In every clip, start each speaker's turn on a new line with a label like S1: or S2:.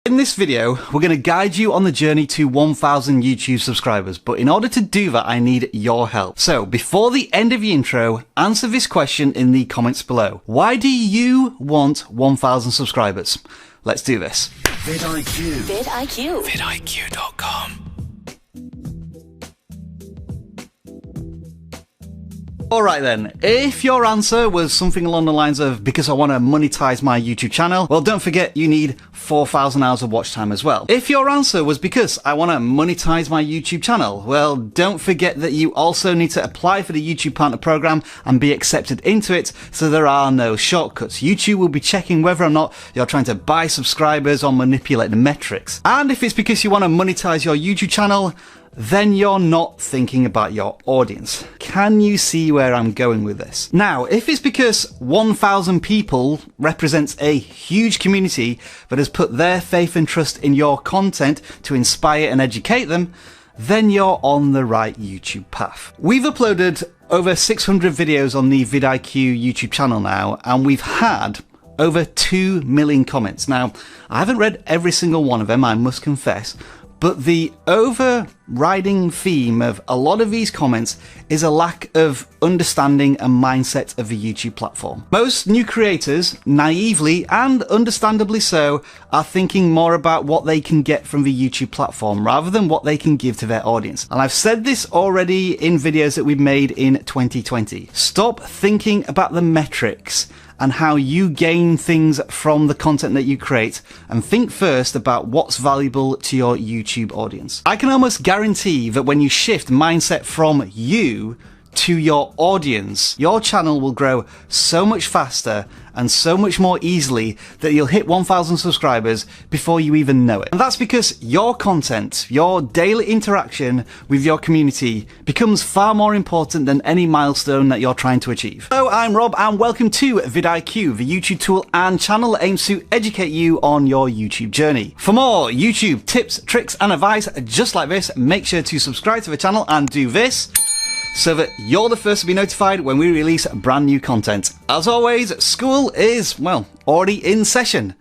S1: In this video, we're going to guide you on the journey to 1,000 YouTube subscribers, but in order to do that, I need your help. So before the end of the intro, answer this question in the comments below. Why do you want 1,000 subscribers? Let's do this.
S2: vidIQ.
S3: vidIQ.
S2: vidIQ.com.
S1: Alright then, if your answer was something along the lines of because I want to monetize my YouTube channel, well don't forget you need 4,000 hours of watch time as well. If your answer was because I want to monetize my YouTube channel, well don't forget that you also need to apply for the YouTube Partner Program and be accepted into it, so there are no shortcuts. YouTube will be checking whether or not you're trying to buy subscribers or manipulate the metrics. And if it's because you want to monetize your YouTube channel, then you're not thinking about your audience. Can you see where I'm going with this? Now, if it's because 1,000 people represents a huge community that has put their faith and trust in your content to inspire and educate them, then you're on the right YouTube path. We've uploaded over 600 videos on the vidIQ YouTube channel now, and we've had over 2 million comments. Now, I haven't read every single one of them, I must confess, but the overriding theme of a lot of these comments is a lack of understanding and mindset of the YouTube platform. Most new creators, naively and understandably so, are thinking more about what they can get from the YouTube platform rather than what they can give to their audience. And I've said this already in videos that we've made in 2020. Stop thinking about the metrics and how you gain things from the content that you create, and think first about what's valuable to your YouTube audience. I can almost guarantee that when you shift mindset from you to your audience, your channel will grow so much faster and so much more easily that you'll hit 1,000 subscribers before you even know it. And that's because your content, your daily interaction with your community becomes far more important than any milestone that you're trying to achieve. Hello, I'm Rob and welcome to vidIQ, the YouTube tool and channel that aims to educate you on your YouTube journey. For more YouTube tips, tricks and advice just like this, make sure to subscribe to the channel and do this, so that you're the first to be notified when we release brand new content. As always, school is, well, already in session.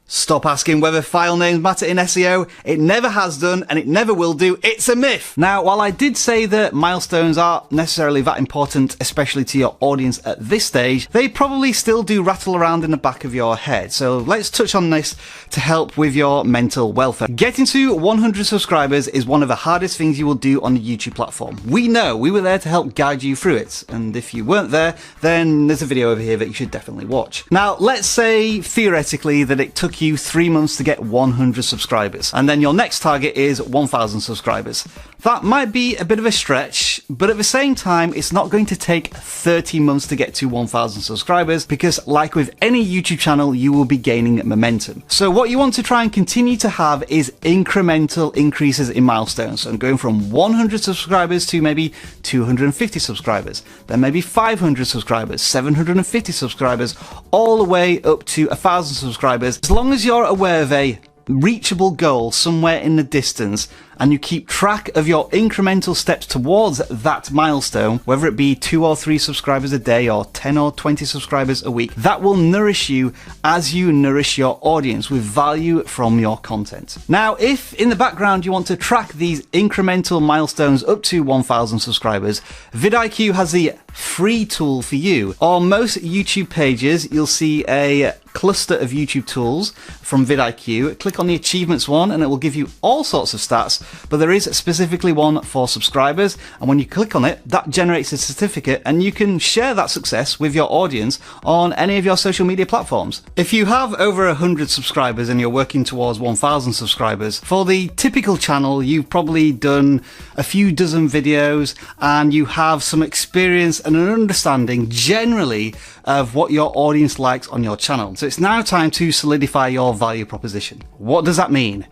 S1: Stop asking whether file names matter in SEO. It never has done and it never will do. It's a myth. Now, while I did say that milestones aren't necessarily that important, especially to your audience at this stage, they probably still do rattle around in the back of your head. So let's touch on this to help with your mental welfare. Getting to 100 subscribers is one of the hardest things you will do on the YouTube platform. We know, we were there to help guide you through it. And if you weren't there, then there's a video over here that you should definitely watch. Now, let's say theoretically that it took you 3 months to get 100 subscribers, and then your next target is 1,000 subscribers. That might be a bit of a stretch, but at the same time, it's not going to take 30 months to get to 1,000 subscribers, because like with any YouTube channel, you will be gaining momentum. So what you want to try and continue to have is incremental increases in milestones. So going from 100 subscribers to maybe 250 subscribers, then maybe 500 subscribers, 750 subscribers, all the way up to 1,000 subscribers. As long as you're aware of a reachable goal somewhere in the distance and you keep track of your incremental steps towards that milestone, whether it be 2 or 3 subscribers a day or 10 or 20 subscribers a week, that will nourish you as you nourish your audience with value from your content. Now, if in the background you want to track these incremental milestones up to 1,000 subscribers, vidIQ has the free tool for you. On most YouTube pages, you'll see a cluster of YouTube tools from vidIQ. Click on the achievements one and it will give you all sorts of stats, but there is specifically one for subscribers, and when you click on it, that generates a certificate and you can share that success with your audience on any of your social media platforms. If you have over 100 subscribers and you're working towards 1,000 subscribers, for the typical channel, you've probably done a few dozen videos and you have some experience and an understanding generally of what your audience likes on your channel. So it's now time to solidify your value proposition. What does that mean?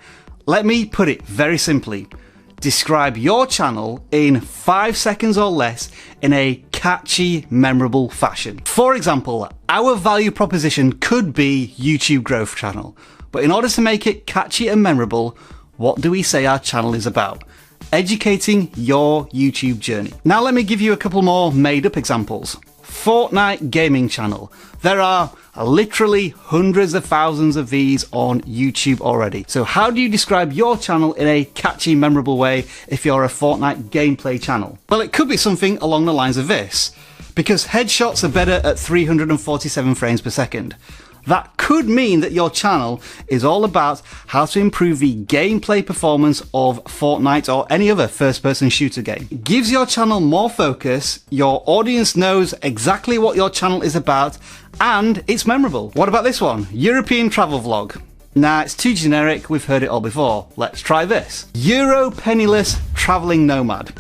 S1: Let me put it very simply. Describe your channel in 5 seconds or less in a catchy, memorable fashion. For example, our value proposition could be YouTube Growth Channel, but in order to make it catchy and memorable, what do we say our channel is about? Educating your YouTube journey. Now let me give you a couple more made up examples. Fortnite gaming channel. There are literally hundreds of thousands of these on YouTube already. So how do you describe your channel in a catchy, memorable way if you're a Fortnite gameplay channel? Well, it could be something along the lines of this. Because headshots are better at 347 frames per second. That could mean that your channel is all about how to improve the gameplay performance of Fortnite or any other first-person shooter game. It gives your channel more focus, your audience knows exactly what your channel is about, and it's memorable. What about this one? European travel vlog. Nah, it's too generic, we've heard it all before. Let's try this. Euro penniless travelling nomad.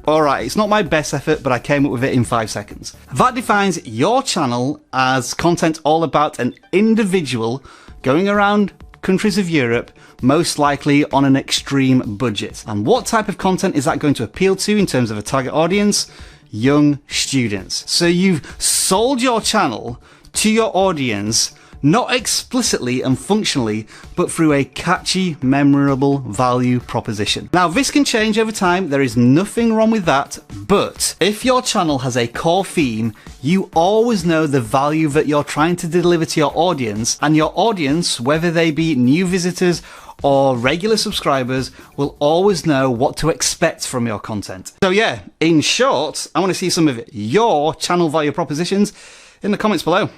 S1: Alright, it's not my best effort, but I came up with it in 5 seconds. That defines your channel as content all about an individual going around countries of Europe, most likely on an extreme budget. And what type of content is that going to appeal to in terms of a target audience? Young students. So you've sold your channel to your audience, not explicitly and functionally, but through a catchy, memorable value proposition. Now, this can change over time. There is nothing wrong with that. But if your channel has a core theme, you always know the value that you're trying to deliver to your audience, and your audience, whether they be new visitors or regular subscribers, will always know what to expect from your content. So yeah, in short, I want to see some of your channel value propositions in the comments below.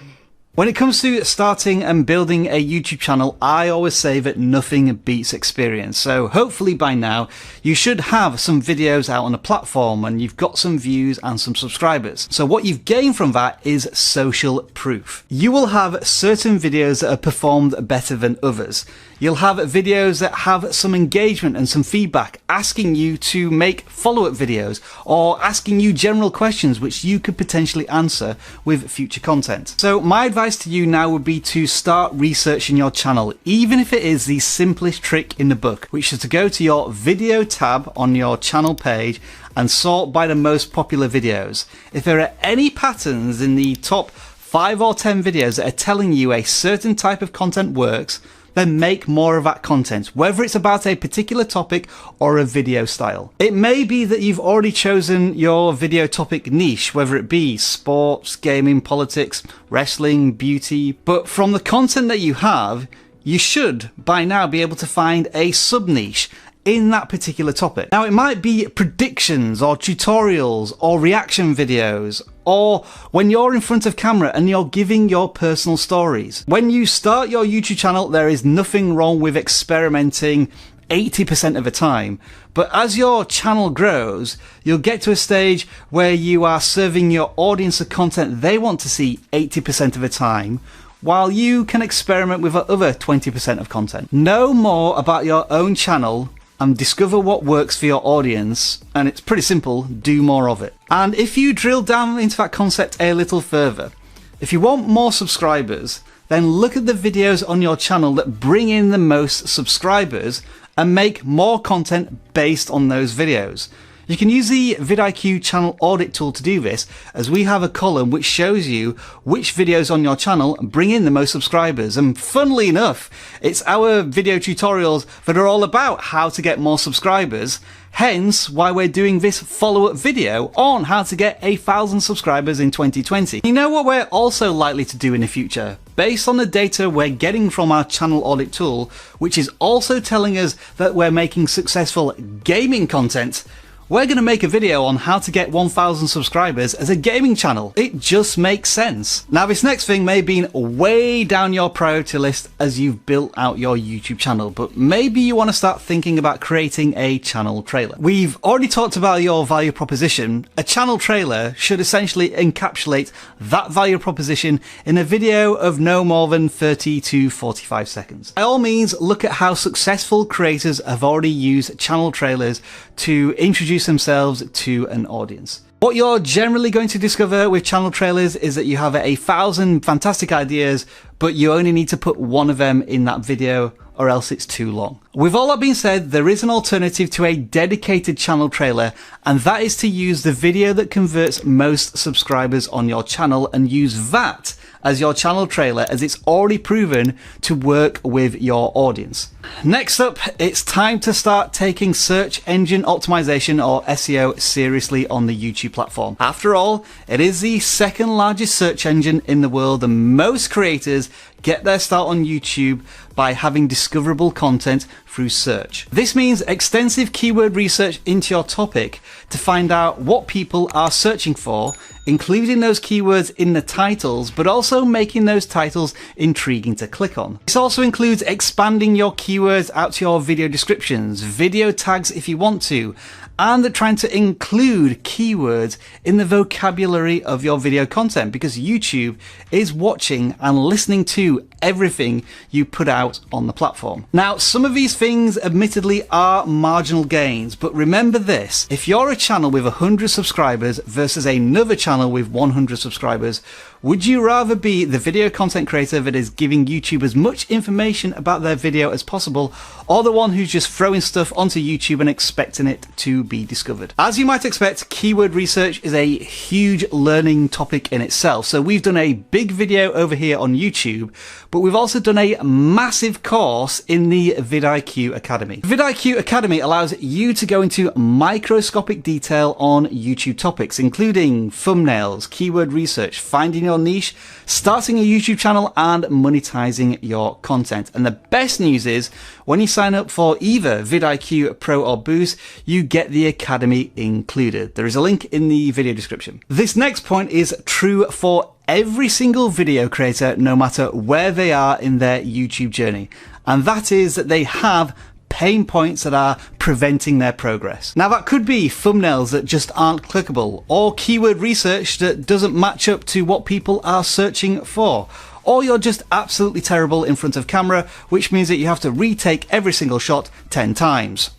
S1: When it comes to starting and building a YouTube channel, I always say that nothing beats experience. So hopefully by now you should have some videos out on a platform and you've got some views and some subscribers. So what you've gained from that is social proof. You will have certain videos that are performed better than others. You'll have videos that have some engagement and some feedback, asking you to make follow-up videos or asking you general questions which you could potentially answer with future content. So my advice to you now would be to start researching your channel, even if it is the simplest trick in the book, which is to go to your video tab on your channel page and sort by the most popular videos. If there are any patterns in the top 5 or 10 videos that are telling you a certain type of content works, then make more of that content, whether it's about a particular topic or a video style. It may be that you've already chosen your video topic niche, whether it be sports, gaming, politics, wrestling, beauty, but from the content that you have, you should by now be able to find a sub-niche in that particular topic. Now, it might be predictions or tutorials or reaction videos, or when you're in front of camera and you're giving your personal stories. When you start your YouTube channel, there is nothing wrong with experimenting 80% of the time. But as your channel grows, you'll get to a stage where you are serving your audience the content they want to see 80% of the time, while you can experiment with the other 20% of content. Know more about your own channel and discover what works for your audience, and it's pretty simple, do more of it. And if you drill down into that concept a little further, if you want more subscribers, then look at the videos on your channel that bring in the most subscribers and make more content based on those videos. You can use the vidIQ channel audit tool to do this, as we have a column which shows you which videos on your channel bring in the most subscribers. And funnily enough, it's our video tutorials that are all about how to get more subscribers, hence why we're doing this follow-up video on how to get 1,000 subscribers in 2020. You know what we're also likely to do in the future? Based on the data we're getting from our channel audit tool, which is also telling us that we're making successful gaming content, we're going to make a video on how to get 1,000 subscribers as a gaming channel. It just makes sense. Now, this next thing may have been way down your priority list as you've built out your YouTube channel, but maybe you want to start thinking about creating a channel trailer. We've already talked about your value proposition. A channel trailer should essentially encapsulate that value proposition in a video of no more than 30 to 45 seconds. By all means, look at how successful creators have already used channel trailers to introduce themselves to an audience. What you're generally going to discover with channel trailers is that you have 1,000 fantastic ideas, but you only need to put one of them in that video, or else it's too long. With all that being said, there is an alternative to a dedicated channel trailer, and that is to use the video that converts most subscribers on your channel and use that as your channel trailer, as it's already proven to work with your audience. Next up, it's time to start taking search engine optimization, or SEO, seriously on the YouTube platform. After all, it is the second largest search engine in the world, and most creators get their start on YouTube by having discoverable content through search. This means extensive keyword research into your topic to find out what people are searching for, including those keywords in the titles, but also making those titles intriguing to click on. This also includes expanding your keywords out to your video descriptions, video tags if you want to, and trying to include keywords in the vocabulary of your video content, because YouTube is watching and listening to everything you put out on the platform. Now, some of these things admittedly are marginal gains, but remember this: if you're a channel with 100 subscribers versus another channel with 100 subscribers, would you rather be the video content creator that is giving YouTube as much information about their video as possible, or the one who's just throwing stuff onto YouTube and expecting it to be discovered? As you might expect, keyword research is a huge learning topic in itself. So we've done a big video over here on YouTube, but we've also done a massive course in the vidIQ Academy. vidIQ Academy allows you to go into microscopic detail on YouTube topics, including thumbnails, keyword research, finding your niche, starting a YouTube channel, and monetizing your content. And the best news is, when you sign up for either vidIQ Pro or Boost, you get the Academy included. There is a link in the video description. This next point is true for every single video creator, no matter where they are in their YouTube journey, and that is that they have pain points that are preventing their progress. Now, that could be thumbnails that just aren't clickable, or keyword research that doesn't match up to what people are searching for, or you're just absolutely terrible in front of camera, which means that you have to retake every single shot 10 times.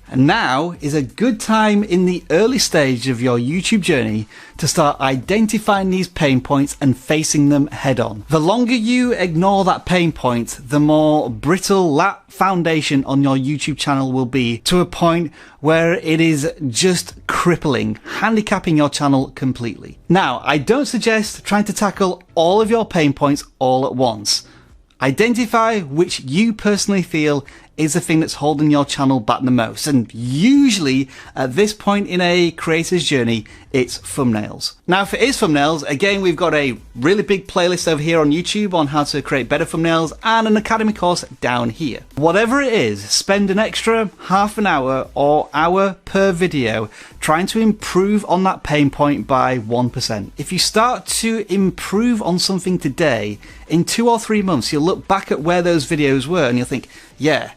S1: And now is a good time in the early stage of your YouTube journey to start identifying these pain points and facing them head on. The longer you ignore that pain point, the more brittle that foundation on your YouTube channel will be, to a point where it is just crippling, handicapping your channel completely. Now, I don't suggest trying to tackle all of your pain points all at once. Identify which you personally feel is the thing that's holding your channel back the most, and usually at this point in a creator's journey, it's thumbnails. Now, if it is thumbnails, again, we've got a really big playlist over here on YouTube on how to create better thumbnails, and an Academy course down here. Whatever it is, spend an extra half an hour or hour per video trying to improve on that pain point by 1%. If you start to improve on something today, in 2 or 3 months, you'll look back at where those videos were and you'll think, yeah,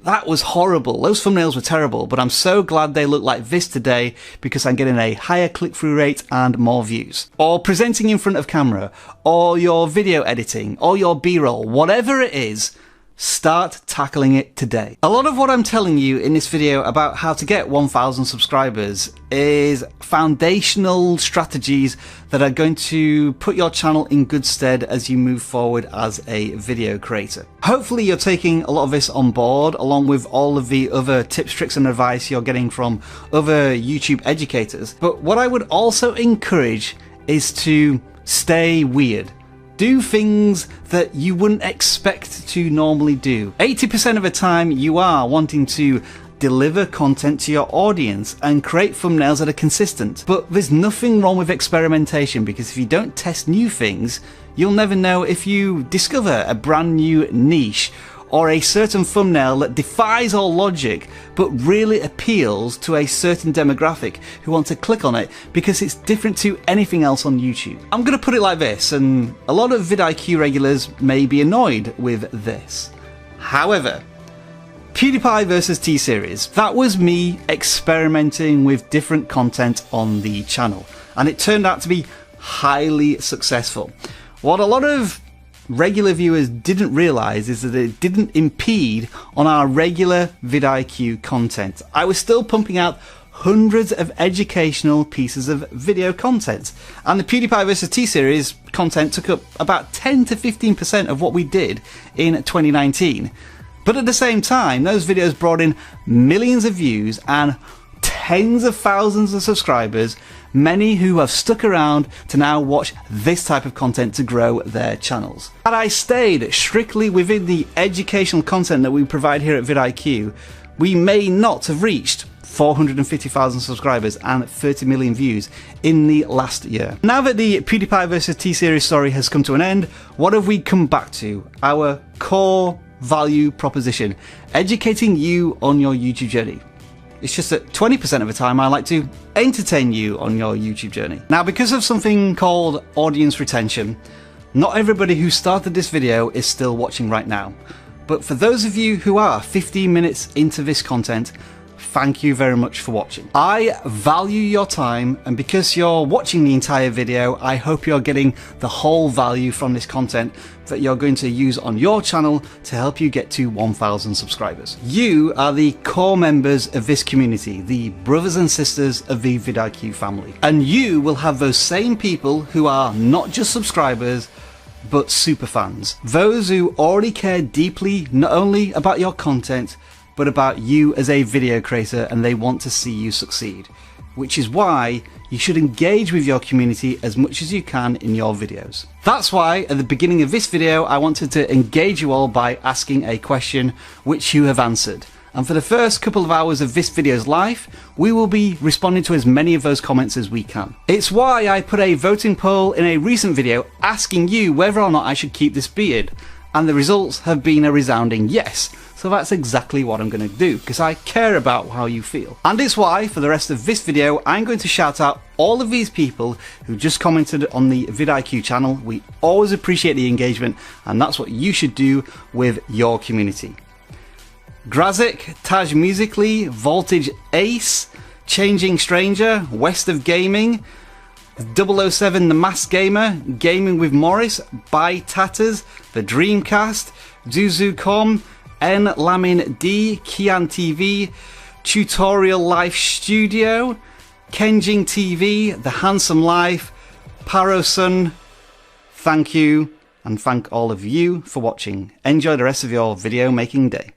S1: that was horrible. Those thumbnails were terrible, but I'm so glad they look like this today because I'm getting a higher click-through rate and more views. Or presenting in front of camera, or your video editing, or your B-roll, whatever it is, start tackling it today. A lot of what I'm telling you in this video about how to get 1,000 subscribers is foundational strategies that are going to put your channel in good stead as you move forward as a video creator. Hopefully you're taking a lot of this on board, along with all of the other tips, tricks and advice you're getting from other YouTube educators. But what I would also encourage is to stay weird. Do things that you wouldn't expect to normally do. 80% of the time you are wanting to deliver content to your audience and create thumbnails that are consistent. But there's nothing wrong with experimentation, because if you don't test new things, you'll never know if you discover a brand new niche or a certain thumbnail that defies all logic but really appeals to a certain demographic who want to click on it because it's different to anything else on YouTube. I'm going to put it like this, and a lot of vidIQ regulars may be annoyed with this. However, PewDiePie versus T-Series, that was me experimenting with different content on the channel, and it turned out to be highly successful. What a lot of regular viewers didn't realize is that it didn't impede on our regular vidIQ content. I was still pumping out hundreds of educational pieces of video content, and the PewDiePie vs T-Series content took up about 10 to 15% of what we did in 2019. But at the same time, those videos brought in millions of views and tens of thousands of subscribers, many who have stuck around to now watch this type of content to grow their channels. Had I stayed strictly within the educational content that we provide here at vidIQ, we may not have reached 450,000 subscribers and 30 million views in the last year. Now that the PewDiePie vs T-Series story has come to an end, what have we come back to? Our core value proposition, educating you on your YouTube journey. It's just that 20% of the time I like to entertain you on your YouTube journey. Now, because of something called audience retention, not everybody who started this video is still watching right now. But for those of you who are 15 minutes into this content, thank you very much for watching. I value your time, and because you're watching the entire video, I hope you're getting the whole value from this content that you're going to use on your channel to help you get to 1,000 subscribers. You are the core members of this community, the brothers and sisters of the vidIQ family. And you will have those same people who are not just subscribers, but super fans. Those who already care deeply not only about your content, but about you as a video creator, and they want to see you succeed. Which is why you should engage with your community as much as you can in your videos. That's why at the beginning of this video I wanted to engage you all by asking a question which you have answered. And for the first couple of hours of this video's life, we will be responding to as many of those comments as we can. It's why I put a voting poll in a recent video asking you whether or not I should keep this beard. And the results have been a resounding yes. So that's exactly what I'm going to do, because I care about how you feel. And it's why, for the rest of this video, I'm going to shout out all of these people who just commented on the vidIQ channel. We always appreciate the engagement, and that's what you should do with your community. Grazik, Taj Musically, Voltage Ace, Changing Stranger, West of Gaming, 007 The Masked Gamer, Gaming with Morris, By Tatters, The Dreamcast, Zuzu.com, N Lamin D, Kian TV, Tutorial Life Studio, Kenjing TV, The Handsome Life, Parosun. Thank you, and thank all of you for watching. Enjoy the rest of your video making day.